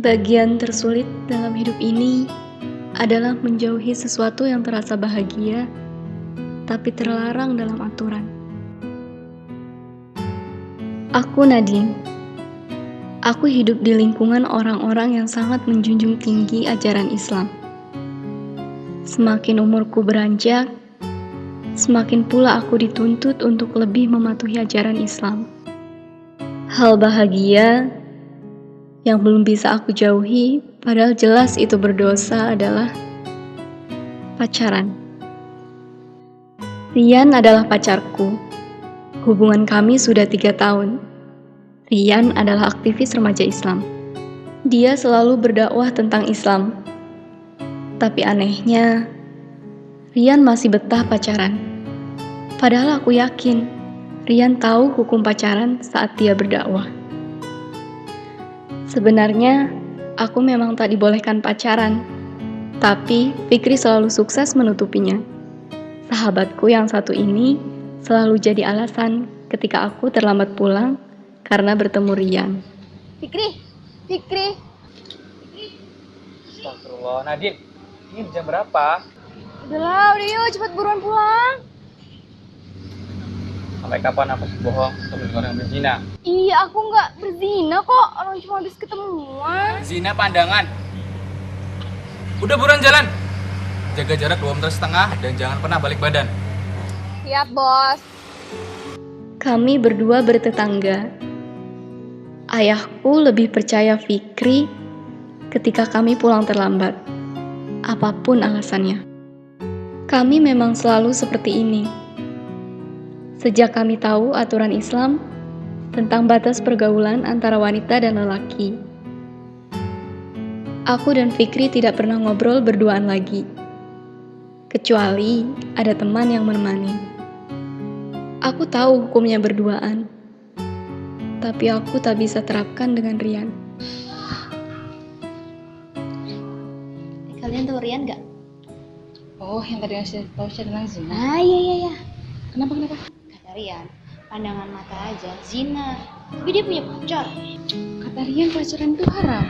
Bagian tersulit dalam hidup ini adalah menjauhi sesuatu yang terasa bahagia, tapi terlarang dalam aturan. Aku Nadine. Aku hidup di lingkungan orang-orang yang sangat menjunjung tinggi ajaran Islam. Semakin umurku beranjak, semakin pula aku dituntut untuk lebih mematuhi ajaran Islam. Hal bahagia yang belum bisa aku jauhi, padahal jelas itu berdosa, adalah pacaran. Rian adalah pacarku. Hubungan kami sudah 3 tahun. Rian adalah aktivis remaja Islam. Dia selalu berdakwah tentang Islam. Tapi anehnya, Rian masih betah pacaran. Padahal aku yakin, Rian tahu hukum pacaran saat dia berdakwah. Sebenarnya, aku memang tak dibolehkan pacaran. Tapi, Fikri selalu sukses menutupinya. Sahabatku yang satu ini selalu jadi alasan ketika aku terlambat pulang karena bertemu Rian. Fikri. Astagfirullah, Nadine, ini jam berapa? Udah yuk, cepet buruan pulang. Sampai kapan aku bohong untuk orang yang berzina? Iya, aku nggak berzina kok. Orang cuma habis ketemuan. Zina pandangan. Udah buruan jalan. Jaga jarak 2,5 meter dan jangan pernah balik badan. Siap, bos. Kami berdua bertetangga. Ayahku lebih percaya Fikri ketika kami pulang terlambat, apapun alasannya. Kami memang selalu seperti ini. Sejak kami tahu aturan Islam tentang batas pergaulan antara wanita dan lelaki. Aku dan Fikri tidak pernah ngobrol berduaan lagi, kecuali ada teman yang menemani. Aku tahu hukumnya berduaan, tapi aku tak bisa terapkan dengan Rian. Kalian tahu Rian nggak? Oh, yang tadi ngasih tahu saya tentang zina. Ah, iya. Kenapa? Kata Rian, pandangan mata aja zina. Tapi dia punya pacar. Kata Rian pacaran itu haram.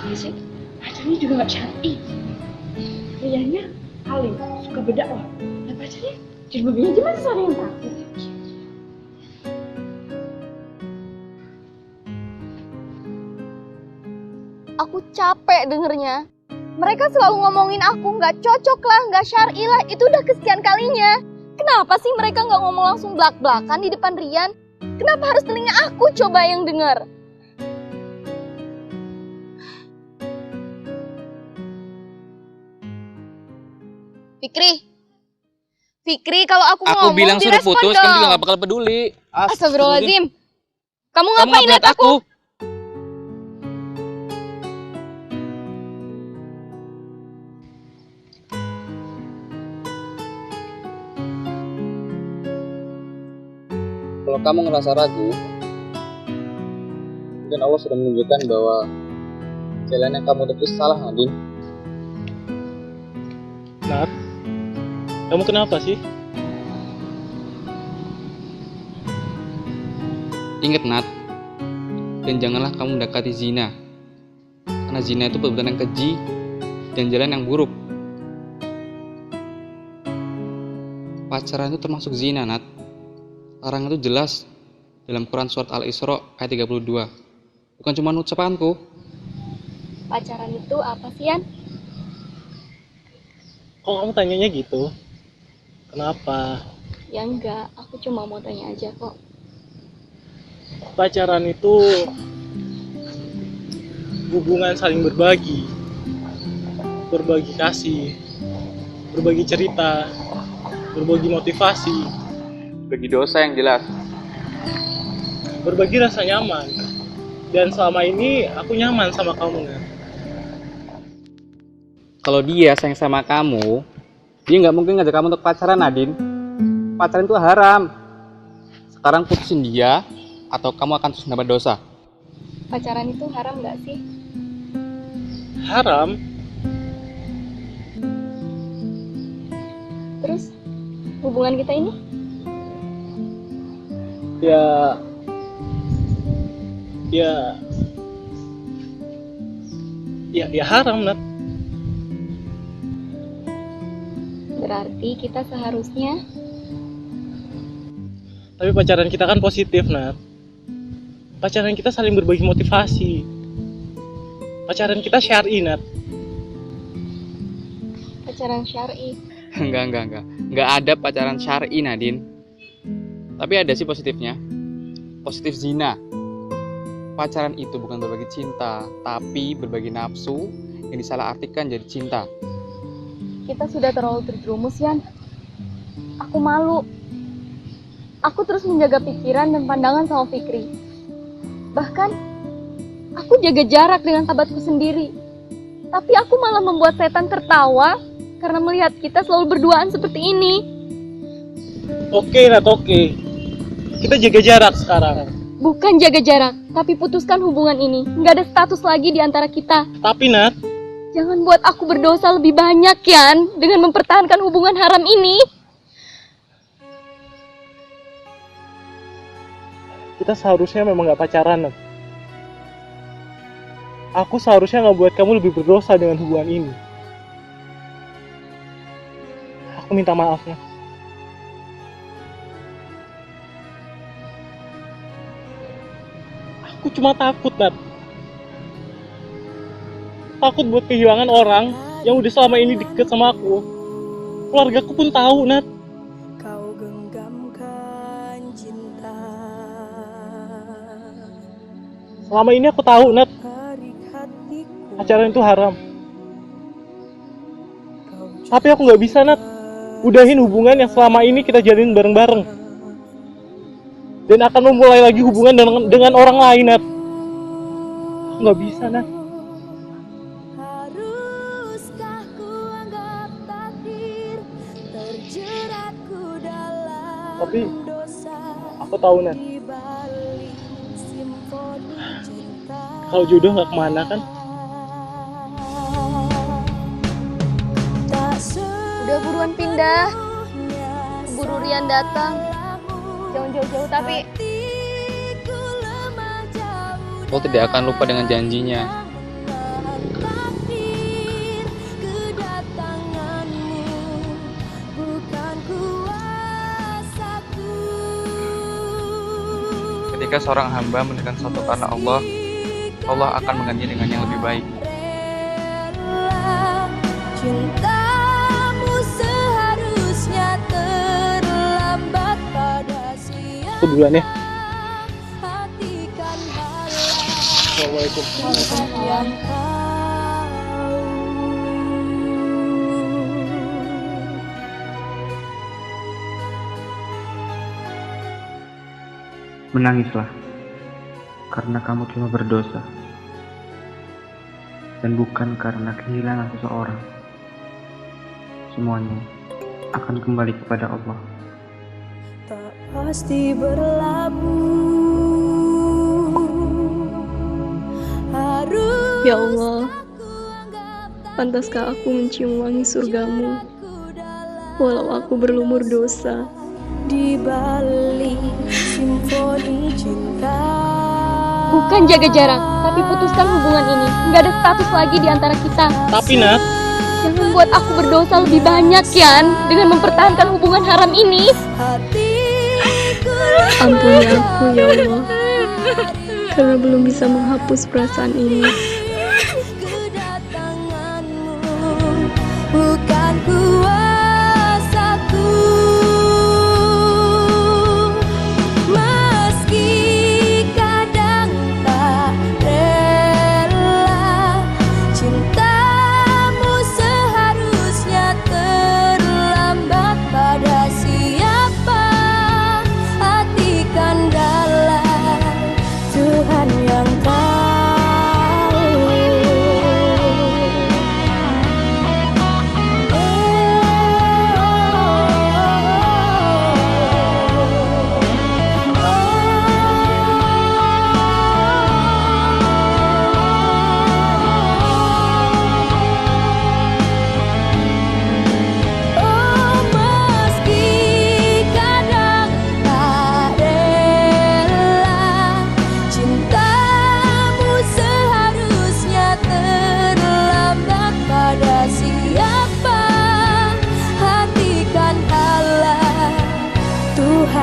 Gini sih, pacarnya juga nggak syar'i. Riannya alim, suka berdakwah. Nah pacarnya jilbabnya aja masih ada yang takut. Aku capek dengernya. Mereka selalu ngomongin aku nggak cocok lah, nggak syar'i lah. Itu udah kesekian kalinya. Kenapa sih mereka nggak ngomong langsung belak-belakan di depan Rian? Kenapa harus telinga aku coba yang denger? Fikri, kalau aku ngomong bilang suruh direspon putus, dong. kamu juga gak bakal peduli. Astagfirullahaladzim. Kamu Kamu ngapain liat aku? Kalau kamu ngerasa ragu, mungkin Allah sudah menunjukkan bahwa jalan yang kamu tempuh salah, Nadine. Nat, kamu kenapa sih? Ingat, Nat, dan janganlah kamu mendekati zina. Karena zina itu perbuatan yang keji dan jalan yang buruk. Pacaran itu termasuk zina, Nat. Larangan itu jelas dalam Quran surat Al-Isra ayat 32. Bukan cuma ucapanku. Pacaran itu apa sih, Yan? Kok kamu tanyanya gitu? Kenapa? Ya enggak, aku cuma mau tanya aja kok. Pacaran itu hubungan saling berbagi kasih, berbagi cerita, berbagi motivasi, Bagi dosa yang jelas. berbagi rasa nyaman. Dan selama ini aku nyaman sama kamu, Nat. Kalau dia sayang sama kamu, dia nggak mungkin ngajak kamu untuk pacaran, Nadine. Pacaran itu haram. Sekarang putusin dia, atau kamu akan terus mendapat dosa. Pacaran itu haram nggak sih? Haram? Terus hubungan kita ini? Ya Ya haram, Nat. Berarti kita seharusnya Tapi pacaran kita kan positif, Nat. Pacaran kita saling berbagi motivasi. Pacaran kita syar'i, Nat. pacaran syar'i. Enggak ada pacaran syar'i, Nadine. Tapi ada sih positifnya. Positif zina. Pacaran itu bukan berbagi cinta, tapi berbagi nafsu yang disalahartikan jadi cinta. Kita sudah terlalu terjerumus, Yan. Aku malu. Aku terus menjaga pikiran dan pandangan sama Fikri. Bahkan, aku jaga jarak dengan sahabatku sendiri. Tapi aku malah membuat setan tertawa karena melihat kita selalu berduaan seperti ini. Oke, Nat, oke. Kita jaga jarak sekarang. Bukan jaga jarak, tapi putuskan hubungan ini. Nggak ada status lagi di antara kita. Tapi, Nat, Jangan buat aku berdosa lebih banyak, Yan, dengan mempertahankan hubungan haram ini. kita seharusnya memang gak pacaran, Nat. Aku seharusnya gak buat kamu lebih berdosa dengan hubungan ini. Aku minta maaf, Nat. Aku cuma takut, Nat. Takut buat kehilangan orang yang udah selama ini deket sama aku. Keluargaku pun tahu, Nat. Kau genggamkan cinta. Selama ini aku tahu, Nat, Tarik hatiku. pacaran itu haram. Kau Tapi aku nggak bisa, Nat, udahin hubungan yang selama ini kita jalin bareng-bareng. Dan akan memulai lagi hubungan dengan orang lain, Nat. Aku nggak bisa, Nat. haruskah ku anggap takdir terjeratku dalam Tapi dosa aku tahu, Nat, di balik simfoni cinta. kalau jodoh nggak kemana kan. Tak Udah buruan pindah. sepenuhnya Keburu Rian datang. Jangan jauh-jauh tapi hatiku lemah jauh Kau tidak akan lupa dengan janjinya. takdir kedatanganmu bukan kuasaku. Ketika seorang hamba mendekat sesuatu karena Allah, Allah akan mengganti dengan yang lebih baik. Rela cintamu seharusnya terlambat pada siang. Aku duluan ya. Hatikan halang Assalamualaikum. yang tahu. Menangislah, karena kamu cuma berdosa, dan bukan karena kehilangan seseorang. Semuanya akan kembali kepada Allah. Tak pasti berlabuh. Harus Ya Allah, pantaskah aku mencium wangi surgamu, walau aku berlumur dosa. di balik simfoni cinta. bukan jaga jarak, tapi putuskan hubungan ini. Nggak ada status lagi di antara kita. Tapi, Nat, Jangan buat aku berdosa lebih banyak, Yan, dengan mempertahankan hubungan haram ini. Hatiku Ampuni aku ya Allah, karena belum bisa menghapus perasaan ini. kedatanganmu bukan kuasaku. Meski kadang tak rela, cintamu seharusnya terlambat pada siapa. Hatikan dalam Tuhan yang tahu.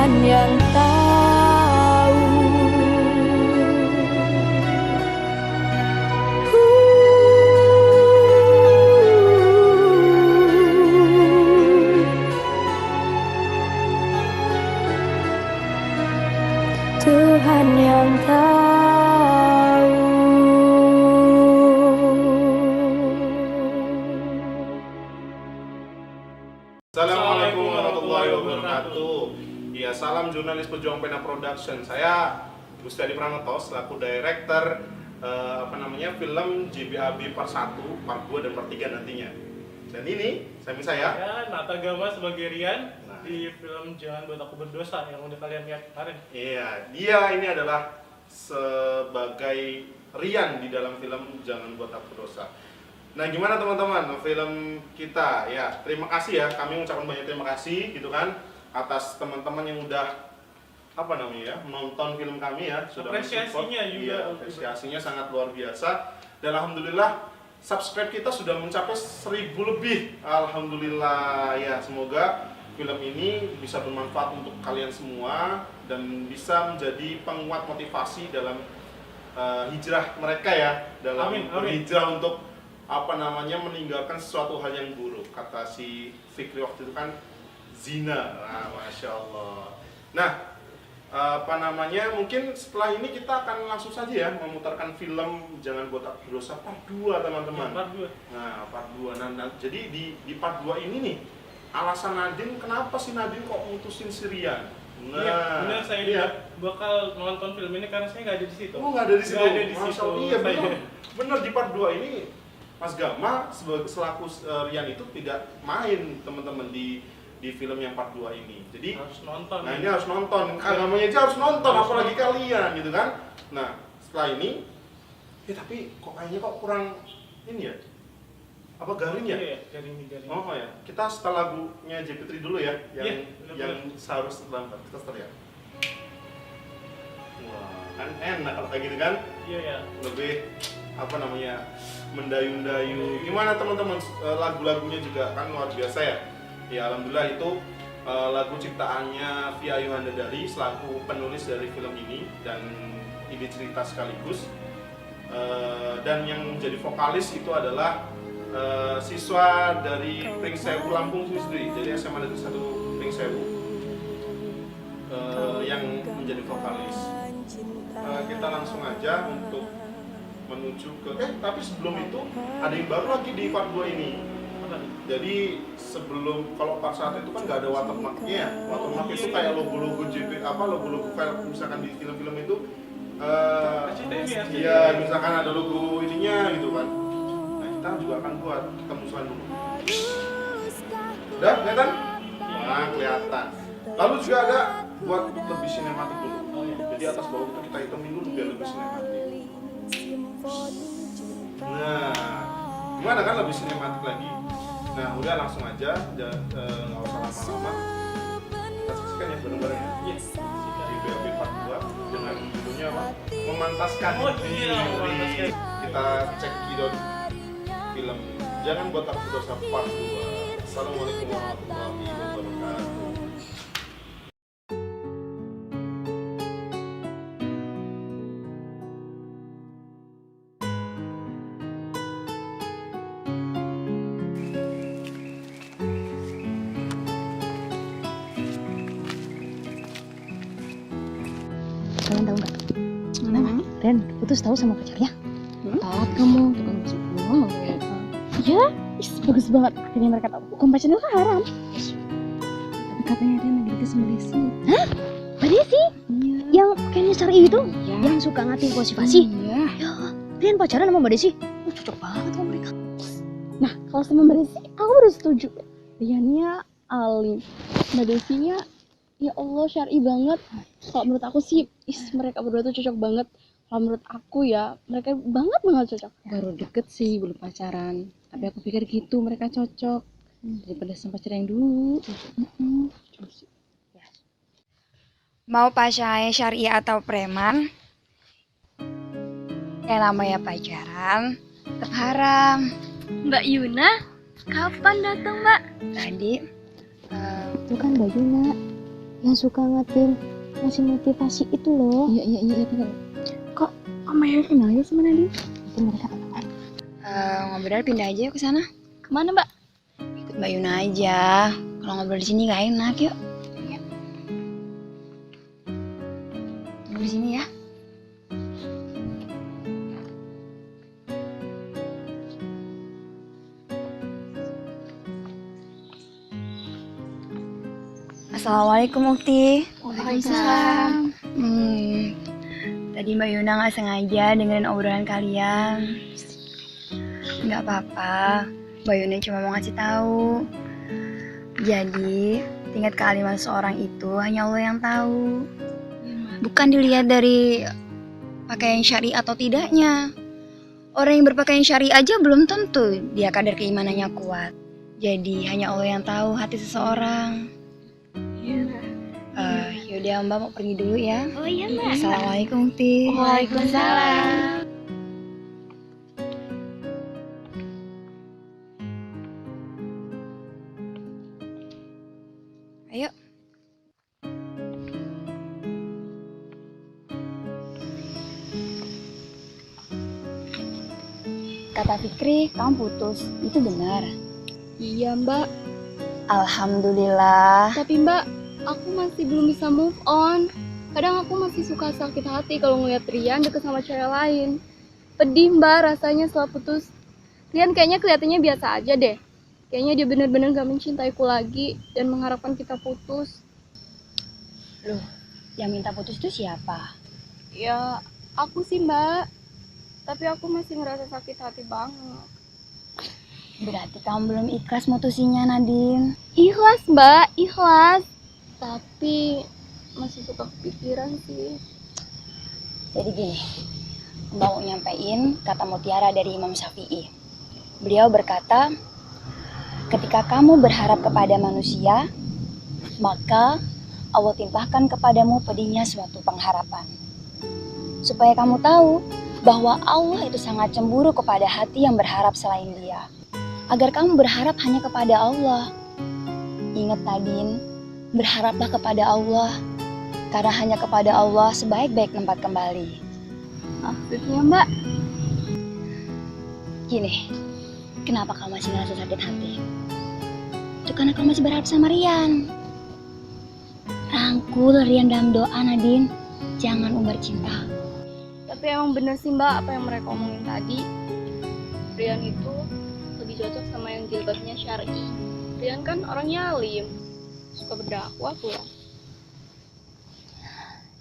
Tuhan yang tahu. Tuhan yang tahu. Assalamualaikum warahmatullahi wabarakatuh. Ya, salam jurnalis pejuang pena production. Saya Gusti Adi Pranoto selaku director film JBAB Part 1, Part 2 dan Part 3 nantinya. Dan ini samping saya Ya, Nata Gama sebagai Rian Nah. di film Jangan Buat Aku Berdosa yang udah kalian lihat kemarin. Iya, dia ini adalah sebagai Rian di dalam film Jangan Buat Aku Berdosa. Nah, gimana teman-teman film kita? Ya, terima kasih ya. Kami mengucapkan banyak terima kasih gitu kan atas teman-teman yang udah menonton film kami ya, sudah Apresiasinya mensupport. juga. Iya, apresiasinya sangat luar biasa. Dan alhamdulillah subscribe kita sudah mencapai 1000 lebih. Alhamdulillah ya, semoga film ini bisa bermanfaat untuk kalian semua dan bisa menjadi penguat motivasi dalam hijrah mereka ya, dalam Amin, amin. berhijrah untuk meninggalkan sesuatu hal yang buruk. Kata si Fikri waktu itu kan zina. Nah, Masya Allah. Nah, mungkin setelah ini kita akan langsung saja ya memutarkan film Jangan Buat Aku Berdosa Part 2 teman-teman. Part 2. Nah, Part 2. Nah, jadi di Part 2 ini nih, alasan Nadine, kenapa sih Nadine kok mutusin si Rian? Nah, Iya, benar, saya iya. juga bakal nonton film ini karena saya nggak ada di situ. Oh, nggak ada di situ. Nggak ada di Masya situ. Allah, iya benar. Saya- Benar, di Part 2 ini Mas Gama selaku Rian itu tidak main teman-teman di film yang Part 2 ini. Jadi Harus nonton. nah ini harus nonton, namanya aja harus nonton, Harus apalagi nonton. kalian gitu kan. Nah setelah ini, tapi kok kayaknya kurang ini ya, apa garing ya? Iya, garing. Oh ya, kita setel lagunya JP3 dulu ya, Iya, yang seharusnya terlambat, kita setel ya. Wah, kan enak kalau kayak gitu kan, Iya ya. lebih mendayu-dayu. Gimana teman-teman, lagu-lagunya juga kan luar biasa ya. Ya alhamdulillah itu lagu ciptaannya Via Yohanda Dari selaku penulis dari film ini dan ide cerita sekaligus. Dan yang menjadi vokalis itu adalah siswa dari Pringsewu Lampung sendiri, jadi SMA Negeri 1 Pringsewu yang menjadi vokalis. Kita langsung aja untuk menuju ke tapi sebelum itu ada yang baru lagi di part 2 ini. Jadi sebelum, kalau part 1 itu kan nggak ada watermarknya ya. Watermark itu kayak logo-logo JP, logo-logo film misalkan di film-film itu iya, misalkan ada logo ininya gitu kan. Nah kita juga akan buat, kita musuhan dulu. Udah kelihatan? Nah kelihatan. Lalu juga ada buat lebih sinematik dulu. Jadi atas bawah kita hitamin dulu biar lebih sinematik. Nah, gimana kan lebih sinematik lagi? Nah, udah langsung aja, nggak usah lama-lama. Kita saksikan ya bareng-bareng ya. Di BLB Part 2 dengan judulnya apa? Memantaskan Oh iya, diri. Kita cek kidot film Jangan Buat Aku Berdosa Part 2. Assalamualaikum warahmatullahi wabarakatuh. Kalian tahu nggak? Kenapa? Ren putus tahu sama pacarnya. Taat kamu, tukang masuk rumah ya. Ya, bagus banget. Akhirnya mereka tahu. Hukum pacarnya kan haram. Tapi katanya Ren lagi deket sama Desi. Mbak Desi Iya. yang kayaknya syar'i itu, Iya. yang suka ngatain motivasi. Iya. Ya, Rian pacaran sama Mbak Desi. Cocok banget sama mereka. Nah, kalau sama Mbak Desi, aku udah setuju. Riannya alim, Mbak Desinya ya Allah syar'i banget. Kalau menurut aku sih, mereka berdua tuh cocok banget. Kalau menurut aku ya, mereka banget cocok. Baru deket sih, belum pacaran. Tapi aku pikir gitu, mereka cocok. Daripada sama pacar yang dulu. Mau pasangannya syari atau preman, yang namanya pacaran tetap haram. Mbak Yuna, kapan datang Mbak? Tadi Itu kan Mbak Yuna. yang suka ngatin, ngasih motivasi itu loh. Iya, bener. Kok Maya kenal ya sama Nadine? Itu mereka teman. Ngobrol pindah aja yuk ke sana. Kemana Mbak? Ikut Mbak Yuna aja. Kalau ngobrol di sini gak enak, yuk. Tunggu di sini ya. Assalamualaikum Ukti. Waalaikumsalam. Tadi Mbak Yuna gak sengaja dengerin obrolan kalian. Gak apa-apa, Mbak Yuna cuma mau ngasih tahu. Jadi, tingkat kealiman seorang itu hanya Allah yang tahu. Bukan dilihat dari pakaian syar'i atau tidaknya. Orang yang berpakaian syar'i aja belum tentu dia kadar keimanannya kuat. Jadi, hanya Allah yang tahu hati seseorang. Yaudah Mbak mau pergi dulu ya. Oh iya Mbak. Assalamualaikum Ukti. Waalaikumsalam. Ayo. Kata Fikri, kamu putus. Itu benar. Iya Mbak. Alhamdulillah. Tapi Mbak, aku masih belum bisa move on. Kadang aku masih suka sakit hati kalau ngeliat Rian deket sama cewek lain. Pedih Mbak rasanya setelah putus. Rian kayaknya kelihatannya biasa aja deh. Kayaknya dia bener-bener gak mencintaiku lagi dan mengharapkan kita putus. Loh, yang minta putus itu siapa? Ya, aku sih Mbak. Tapi aku masih ngerasa sakit hati banget. Berarti kamu belum ikhlas mutusinya, Nadine. Ikhlas Mbak, ikhlas. Tapi masih suka kepikiran sih. Jadi gini, Mbak mau nyampein kata mutiara dari Imam Syafi'i. Beliau berkata, ketika kamu berharap kepada manusia, maka Allah timpahkan kepadamu pedihnya suatu pengharapan. Supaya kamu tahu bahwa Allah itu sangat cemburu kepada hati yang berharap selain Dia. Agar kamu berharap hanya kepada Allah. Ingat Nadine, berharaplah kepada Allah. Karena hanya kepada Allah sebaik-baik tempat kembali. Maksudnya Mbak? Gini, kenapa kamu masih ngerasa sakit hati? Itu karena kamu masih berharap sama Rian. Rangkul Rian dalam doa, Nadine. Jangan umbar cinta. Tapi emang bener sih Mbak apa yang mereka omongin tadi. Rian itu lebih cocok sama yang jilbabnya syar'i. Rian kan orangnya alim, suka berdakwah pula.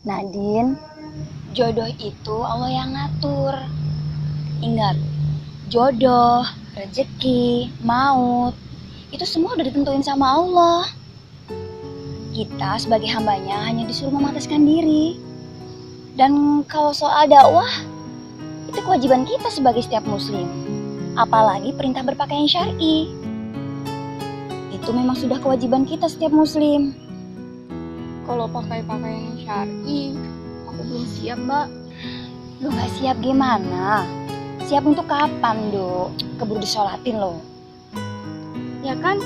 Nadine, jodoh itu Allah yang ngatur. Ingat, jodoh, rezeki, maut, itu semua udah ditentuin sama Allah. Kita sebagai hambanya hanya disuruh memantaskan diri. Dan kalau soal dakwah, itu kewajiban kita sebagai setiap muslim. Apalagi perintah berpakaian syar'i. Itu memang sudah kewajiban kita setiap muslim. Kalau pakai pakaian syar'i, aku belum siap Mbak. Lu gak siap gimana? Siap untuk kapan, Dok? Keburu disolatin loh. Ya kan,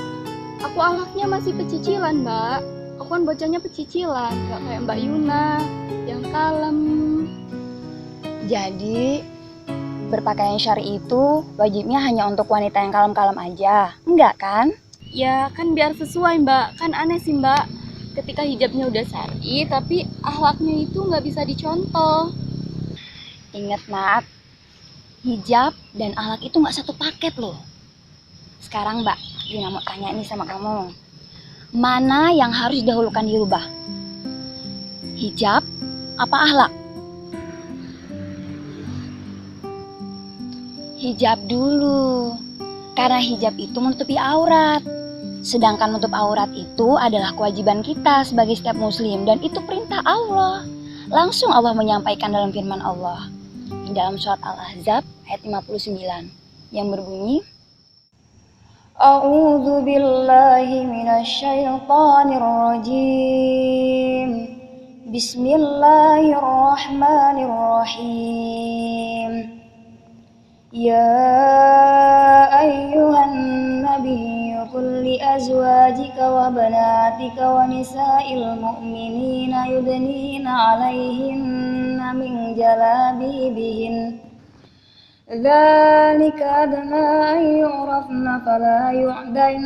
aku anaknya masih pecicilan Mbak. Aku kan bocahnya pecicilan, gak kayak Mbak Yuna yang kalem. Jadi, berpakaian syar'i itu wajibnya hanya untuk wanita yang kalem-kalem aja, enggak kan? Ya kan biar sesuai Mbak, kan aneh sih Mbak. Ketika hijabnya udah syar'i, tapi akhlaknya itu nggak bisa dicontoh. Ingat Nat, hijab dan akhlak itu nggak satu paket loh. Sekarang Mbak, Yuna mau tanya nih sama kamu. Mana yang harus didahulukan dirubah? Hijab apa akhlak? Hijab dulu, karena hijab itu menutupi aurat. Sedangkan menutup aurat itu adalah kewajiban kita sebagai setiap muslim dan itu perintah Allah. Langsung Allah menyampaikan dalam firman Allah di dalam surat Al-Ahzab ayat 59 yang berbunyi, A'udzu billahi minasyaitonir rajim. Bismillahirrahmanirrahim. Ya ayyuhan nabiyyu قل لأزواجك وبناتك ونساء المؤمنين يدنين عليهن من جلابيبهن ذلك أدنى أن يعرفن فلا يعدين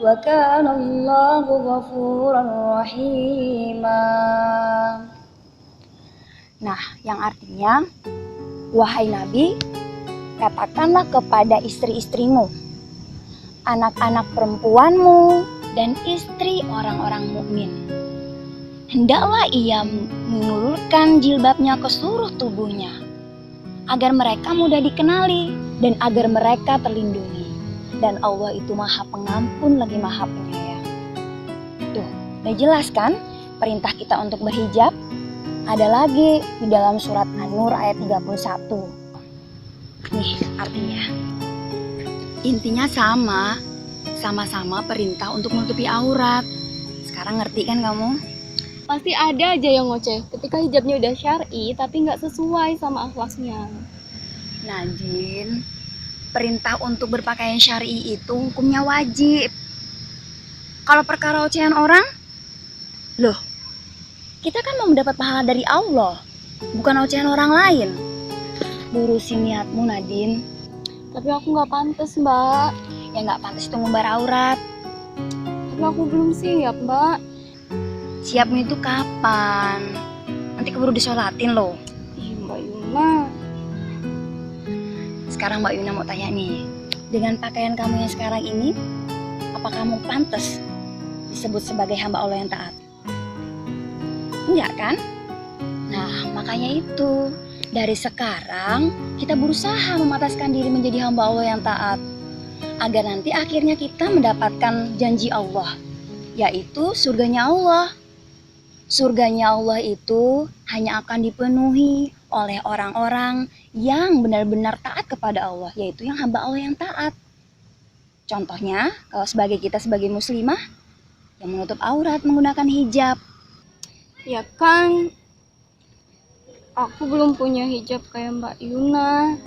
وكان الله غفورا رحيما. Nah, yang artinya, wahai Nabi, katakanlah kepada istri-istrimu, anak-anak perempuanmu, dan istri orang-orang mukmin, hendaklah ia mengulurkan jilbabnya ke seluruh tubuhnya, agar mereka mudah dikenali dan agar mereka terlindungi. Dan Allah itu Maha Pengampun lagi Maha Penyayang. Tuh, udah jelas kan perintah kita untuk berhijab? Ada lagi di dalam surat An-Nur ayat 31. Nih artinya. Intinya sama-sama perintah untuk menutupi aurat. Sekarang ngerti kan kamu? Pasti ada aja yang ngoceh ketika hijabnya udah syar'i tapi nggak sesuai sama akhlaknya. Nah, Jin, perintah untuk berpakaian syar'i itu hukumnya wajib. Kalau perkara ocehan orang, loh, kita kan mau mendapat pahala dari Allah, bukan ocehan orang lain. Lurusin niatmu, Nadine. Tapi aku nggak pantas, Mbak. Yang nggak pantas itu ngumbar aurat. Tapi aku belum siap, Mbak. Siapmu itu kapan? Nanti keburu disolatin loh. Ih, Mbak Yuna. Sekarang Mbak Yuna mau tanya nih, dengan pakaian kamu yang sekarang ini, apa kamu pantas disebut sebagai hamba Allah yang taat? Enggak kan? Nah, makanya itu, dari sekarang kita berusaha memataskan diri menjadi hamba Allah yang taat, agar nanti akhirnya kita mendapatkan janji Allah, yaitu surganya Allah. Surganya Allah itu hanya akan dipenuhi oleh orang-orang yang benar-benar taat kepada Allah, yaitu yang hamba Allah yang taat. Contohnya, kalau kita sebagai muslimah yang menutup aurat menggunakan hijab. Ya kan, aku belum punya hijab kayak Mbak Yuna.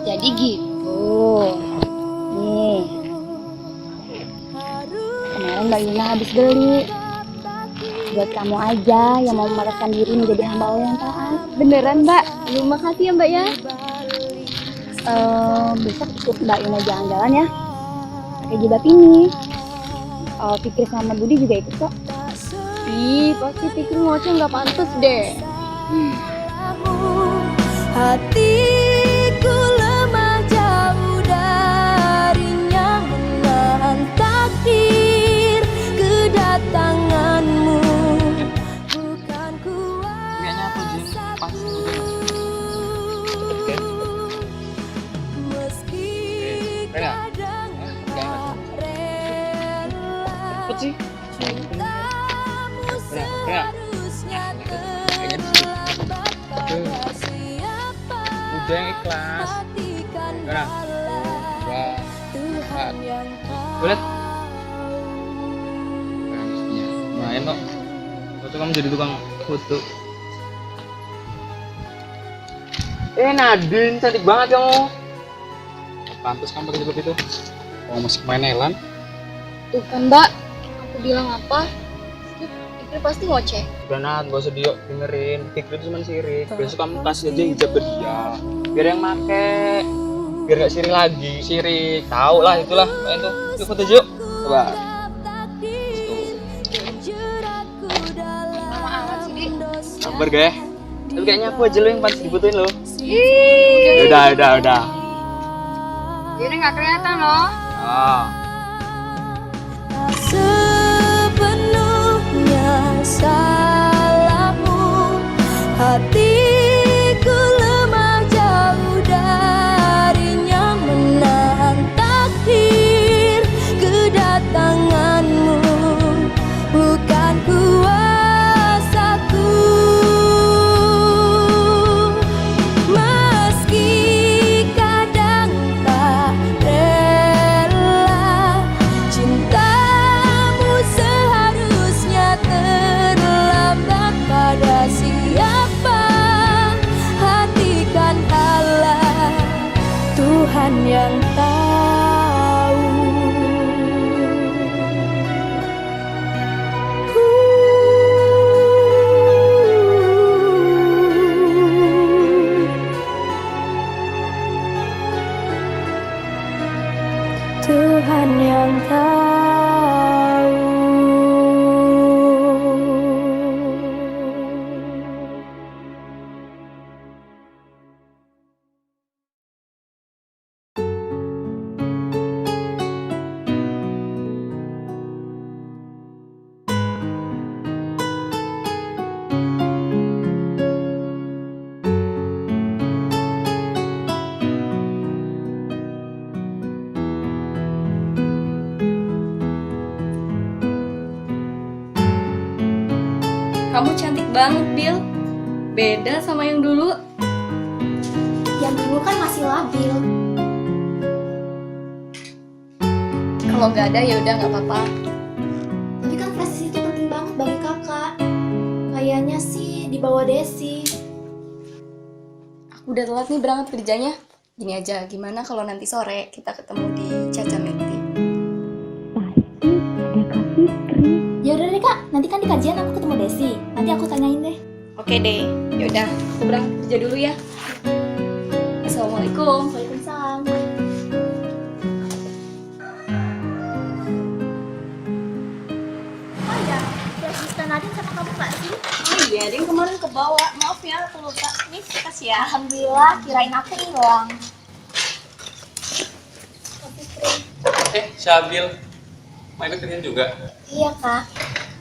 Jadi gitu. Nih, kemarin Mbak Yuna habis beli. Buat kamu aja yang mau memataskan diri menjadi hamba Allah yang taat. Beneran, Mbak? Terima kasih ya, Mbak ya. Besok ikut Mbak Yuna jalan-jalan ya, pakai jilbab ini. Fikri sama Budi juga ikut kok. Ih, pasti pikir ngoceh nggak pantas deh. Hatiku lemah jauh darinya, menahan takdir kedatanganmu. Bukan Kayaknya aku Jin pas meski Rena, kadang tak rela, cepet sih. cintamu seharusnya terlambat pada siapa. Udah yang ikhlas. Hatikan Rena, bala Tuhan yang boleh? tahu. Lumayan kok. Waktu kamu jadi tukang foto. Nadine, cantik banget kamu. Pantas kamu pakai jilbab itu. Kamu masih main Nelan. Tuh kan, Mbak. Aku bilang apa? Pikir pasti ngoceh. Udah Nat, gak usah dengerin. Fikri itu cuma sirik. Besok kamu kasih aja hijab ke dia. Biar yang make. Biar gak sirik lagi. Sirik. Tahu lah itulah. Main tuh. Yuk foto yuk. Coba. Lama amat sih, Dik. Sabar gak? Tapi kayaknya aku aja lo yang pantas dibutuhin lo. Ih, Udah. ini nggak kelihatan loh. Ah. Tak sepenuhnya salahmu, hatiku lemah jauh darinya, menahan takdir kedatanganmu. Bukan kuasaku, meski kadang tak rela, Tuhan yang tahu. Kamu cantik banget, Bill. Beda sama yang dulu. Yang dulu kan masih labil. Kalau nggak ada ya udah nggak apa-apa. Tapi kan flash itu penting banget bagi kakak. Kayaknya sih di bawah Desi. Aku udah telat nih berangkat kerjanya. Gini aja, gimana kalau nanti sore kita ketemu di Caca Mekti? Ya udah deh kak, nanti kan di kajian aku ketemu Desi. Nanti aku tanyain deh. Oke deh, yaudah aku berangkat kerja dulu ya. Assalamualaikum. Waalaikumsalam. Oh ya, flash Nadine sama kamu nggak sih? Oh iya, dia kemarin kebawa. Maaf ya, aku lupa. Nih, kasih ya. Alhamdulillah, kirain aku hilang. Syabil, mau ikut kerjaan juga? Iya kak.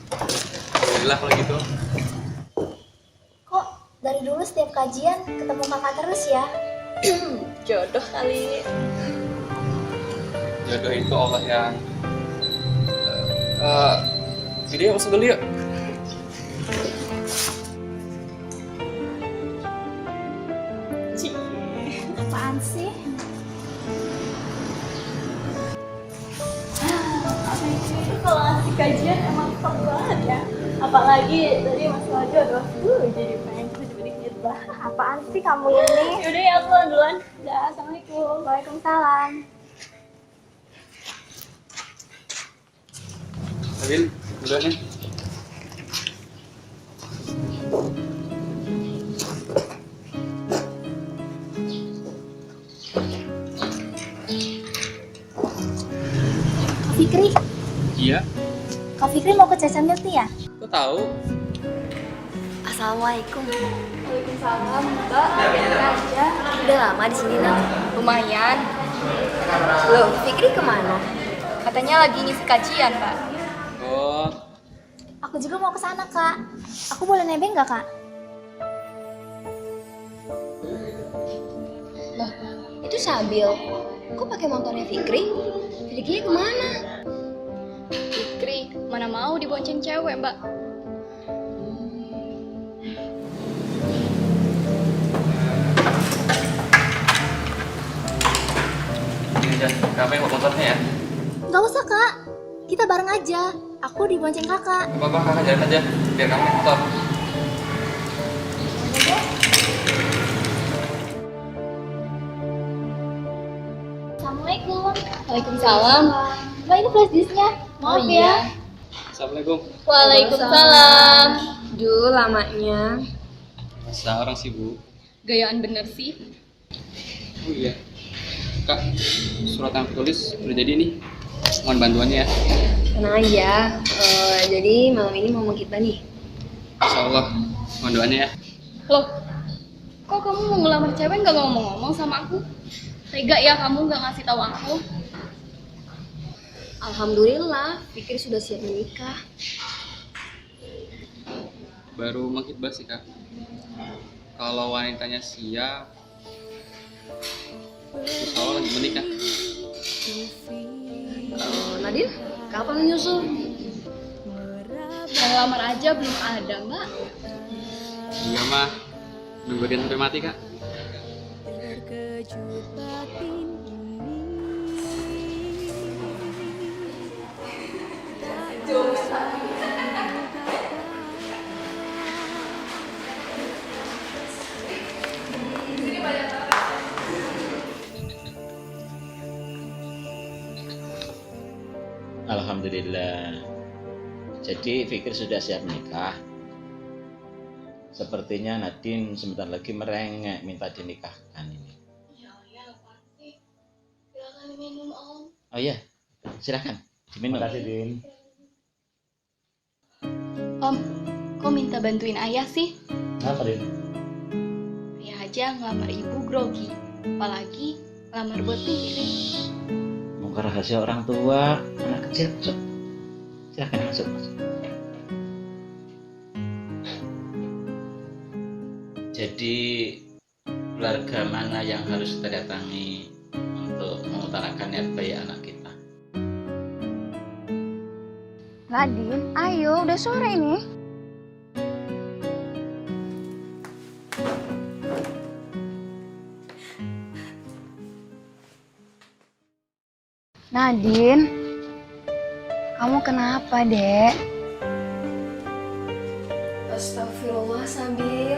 Alhamdulillah kalau gitu. Kok dari dulu setiap kajian ketemu kakak terus ya? Jodoh kali. Jodoh itu Allah yang jadi yuk masuk dulu yuk. Apaan sih? Kalau ngasih kajian emang seru banget ya. Apalagi tadi masalah jodoh. Jadi pengen sedikit lah. Apaan sih kamu ini? Yaudah ya, aku duluan. Dah, assalamualaikum. Waalaikumsalam. Syabil, duluan ya. Kak Fikri, Iya, Kak Fikri mau ke Caca Mekti ya? kok tahu? Assalamualaikum. Waalaikumsalam. Mbak, aja. Udah lama di sini nak? Lumayan. Loh, Fikri kemana? Katanya lagi ngisi kajian, Pak. Oh, Aku juga mau ke sana kak. Aku boleh nebeng nggak kak? Itu Sabil. Kok pakai motornya Fikri? Fikri kemana? Fikri, mana mau dibonceng cewek, Mbak? ini aja. Kamu yang bawa motornya ya? Nggak usah kak. Kita bareng aja. Aku dibonceng kakak. Gak apa-apa, kakak jalan aja. Biar kamu naik motor. Assalamualaikum. Waalaikumsalam. Mbak ini flash disknya. Maaf ya. Assalamualaikum. Waalaikumsalam. Duh, lamanya. Masa orang sibuk? Gayaan bener sih. Oh iya. Kak, surat yang aku tulis udah jadi nih. Mohon bantuannya ya. Tenang aja. Jadi malam ini mau kita nih. Insya Allah. Mohon doanya ya. Loh, kok kamu mau ngelamar cewek nggak ngomong-ngomong sama aku? Tega ya kamu nggak ngasih tahu aku? Alhamdulillah, Fikri sudah siap menikah. Baru menghitbah sih kak. Kalau wanitanya siap, insya Allah lagi menikah. Nadine, kapan menyusul? Yang lamar aja belum ada, Mbak. Iya mah, nunggu dia sampai mati kak. Alhamdulillah. Jadi Fikri sudah siap menikah. Sepertinya Nadine sebentar lagi merengek minta dinikahkan ini. Ya, pasti. Silakan minum, Om. Oh iya, silakan diminum. Terima kasih, Din. Om, kok minta bantuin ayah sih? Kenapa, Din? Ayah aja ngelamar ibu grogi, apalagi ngelamar buat Fikri. Muka rahasia orang tua, anak kecil. Masuk. Silakan masuk. Jadi keluarga mana yang harus kita datangi untuk mengutarakan niat baik anak kita? Nadine, ayo, udah sore ini. Nadine, kamu kenapa, Dek? Astagfirullah, Sabil.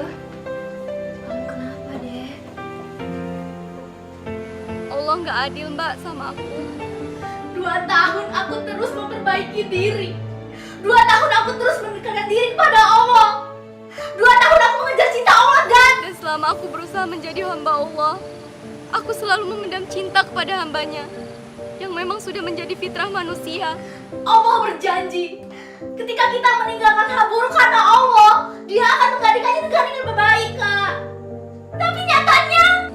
Kamu kenapa, Dek? Allah nggak adil mbak sama aku. 2 tahun aku terus memperbaiki diri. 2 tahun aku terus mendekatkan diri kepada Allah. 2 tahun aku mengejar cinta Allah dan selama aku berusaha menjadi hamba Allah, aku selalu memendam cinta kepada hambanya yang memang sudah menjadi fitrah manusia. Allah berjanji ketika kita meninggalkan hal buruk karena Allah, Dia akan menggantikannya dengan yang lebih baik, Kak. Tapi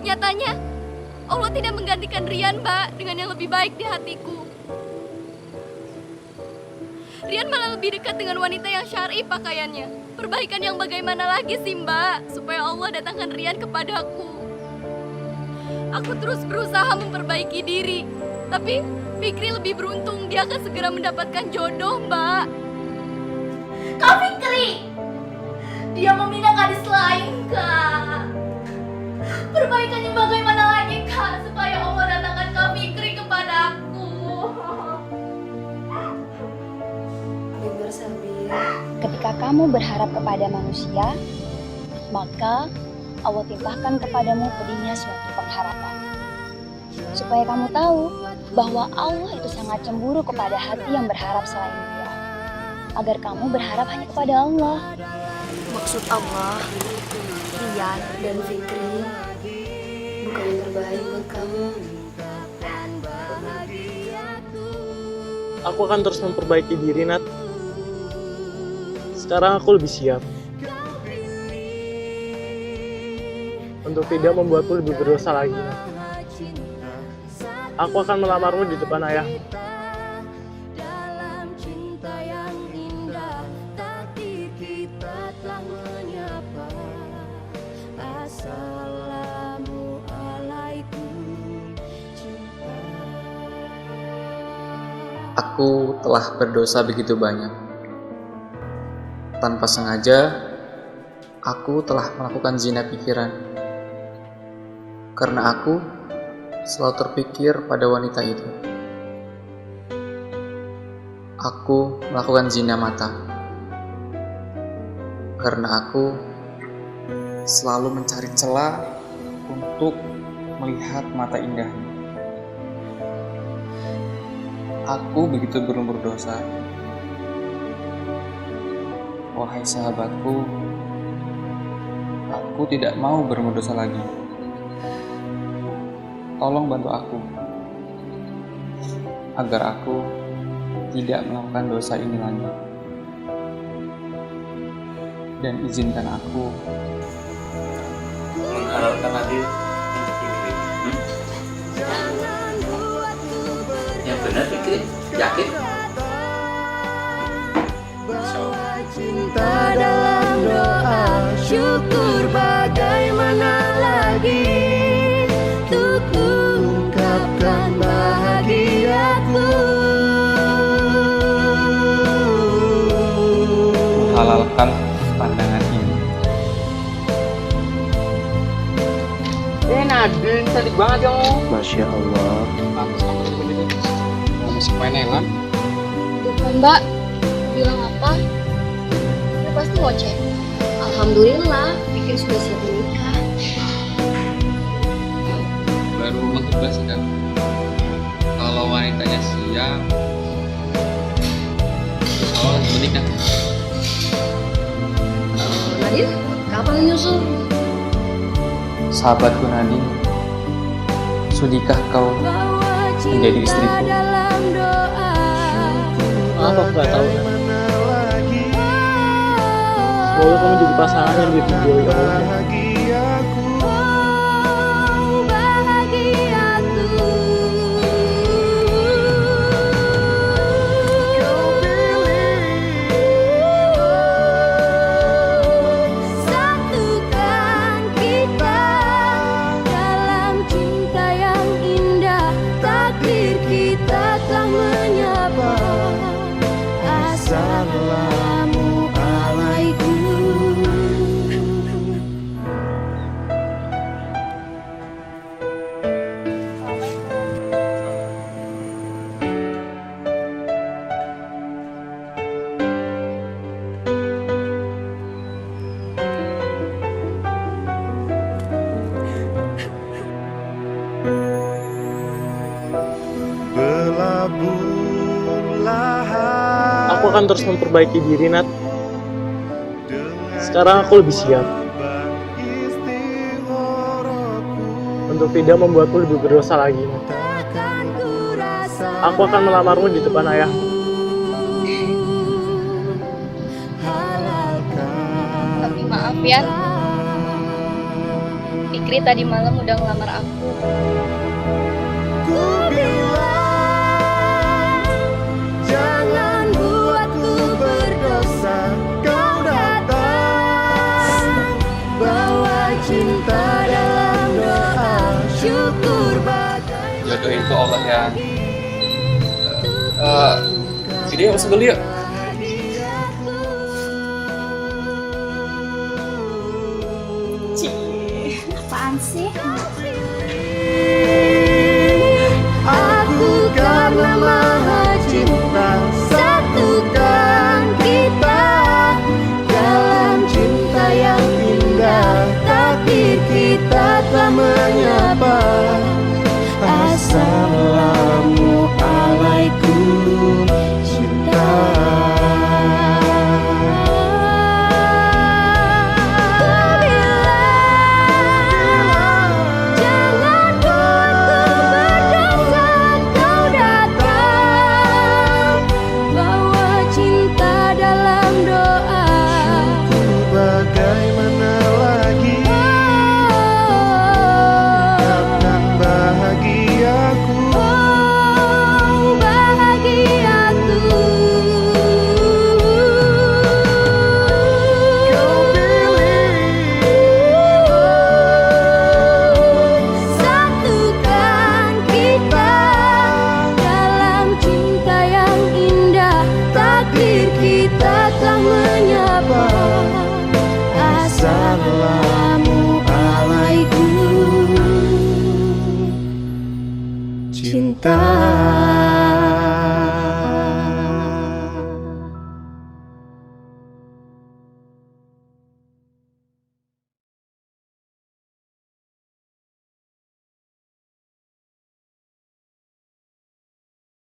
nyatanya Allah tidak menggantikan Rian, Mbak, dengan yang lebih baik di hatiku. Rian malah lebih dekat dengan wanita yang syar'i pakaiannya. Perbaikan yang bagaimana lagi sih, Mbak, supaya Allah datangkan Rian kepadaku. Aku terus berusaha memperbaiki diri, tapi Fikri lebih beruntung, dia akan segera mendapatkan jodoh, Mbak. Kak Fikri, dia meminang gadis lain, Kak. Perbaikannya bagaimana lagi, Kak, supaya Allah datangkan Kak Fikri kepadaku. Benar, Sabil. Ketika kamu berharap kepada manusia, maka Allah timpahkan kepadamu pedihnya suatu pengharapan. Supaya kamu tahu bahwa Allah itu sangat cemburu kepada hati yang berharap selain Dia. Agar kamu berharap hanya kepada Allah. Maksud Allah, Rian dan Fikri bukan yang terbaik buat kamu. Aku akan terus memperbaiki diri, Nat. Sekarang aku lebih siap untuk tidak membuatku lebih berdosa lagi, Nat. Aku akan melamarmu di depan ayahmu. Aku telah berdosa begitu banyak. Tanpa sengaja, aku telah melakukan zina pikiran. Karena aku selalu terpikir pada wanita itu. Aku melakukan zina mata. Karena aku selalu mencari celah untuk melihat mata indahnya. Aku begitu berlumur dosa. Wahai sahabatku, aku tidak mau berlumur dosa lagi. Tolong bantu aku, agar aku tidak melakukan dosa ini lagi. Dan izinkan aku Menghalalkan hati. Yang benar Fikri, yakin? Cinta dalam doa, syukur bagaimana lagi untuk ungkapkan bahagiaku. halalkan pandangan ini. Nadine, cantik banget kamu. Masya Allah. Masih penelan. Mbak, bilang apa? Dia pasti ngoceh. Alhamdulillah, Fikri sudah siap menikah. Baru menghibah sih kan. Kalau wanitanya siap, insya Allah menikah. Nadine, kapan menyusul? Sahabatku Nadine, sudikah kau menjadi istriku? Dalam doa Maaf aku gak tahu. Semoga kamu jadi pasangan yang diridhoi Allah. Satukan kita dalam cinta yang indah. Takdir kita telah menyapa. Assalamualaikum. Aku akan terus memperbaiki diri, Nat. Sekarang aku lebih siap untuk tidak membuatmu lebih berdosa lagi, Nat. Aku akan melamarmu di depan ayahmu. Tapi maaf ya, Fikri tadi malam udah ngelamar aku. Jangan buatku berdosa. Kau datang bawa cinta dalam doa. Syukur bagai Jodohin tuh Allah ya. Video masuk dulu yuk. Apaan sih? aku karena maha cinta. Satukan kita dalam cinta yang indah. Takdir kita telah menyapa. Assalamualaikum cinta. Jangan buatku berdosa. Kau datang bawa cinta dalam doa. Bagaimana lagi akan bahagiaku. Bahagiaku. Kau pilih satukan kita dalam cinta yang indah. Takdir kita telah menyapa. Assalamualaikum cinta.